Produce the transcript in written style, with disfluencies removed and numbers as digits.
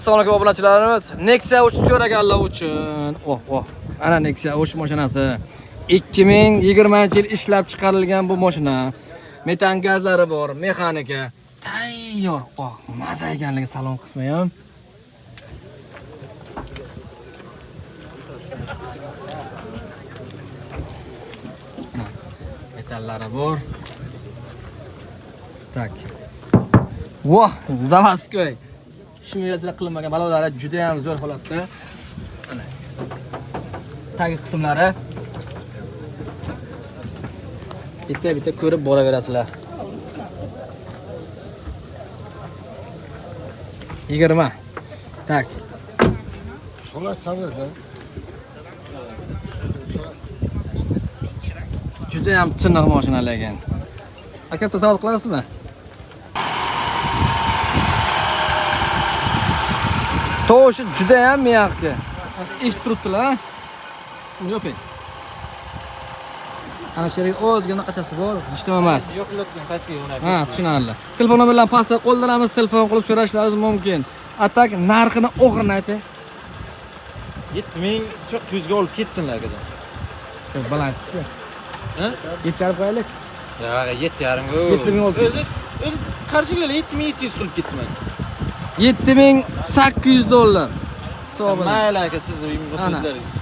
Assalomu alaykum obunachilarimiz. Nexia 3 so'raganlar uchun. Ana Nexia 3 mashinasi. 2020-yil ishlab chiqarilgan bu mashina. Metan gazlari bor, mexanika. Tayyor. Maza ekanligi salon qismi ham. Metallari bor. Tak. Zavadskoy. Shimiyasilar qilinmagan balonlari juda ham zo'r holatda. Mana. Tagi qismlari. Bitta ko'rib boraverasizlar. 20. Tak. So'la chavizda. Juda ham tiniq mashinalar ekan. Aka, tasavvur qilasizmi? Tovushi juda ham miyaqli. Ish turibdilar. Yo'ping. Ana shu yerga o'zgina qachasi bor, hech nima emas. Yo'qlatgan pastga yo'nalib. Ha, tushunarli. Telefon nomerlarini pastda qoldiramiz, telefon qilib so'rashlaringiz mumkin. Atak narxini o'g'rini ayting. 7400 ga olib ketsinlar akajon. Baland. Ha? 7,5 qo'yaylik. Yo'q, 7,5 ga. 7000 olib. O'zi qarshilar 7700 qilib ketdim. 7800 dollar. Sog' bo'ling. Mayli aka, siz o'zlaringiz.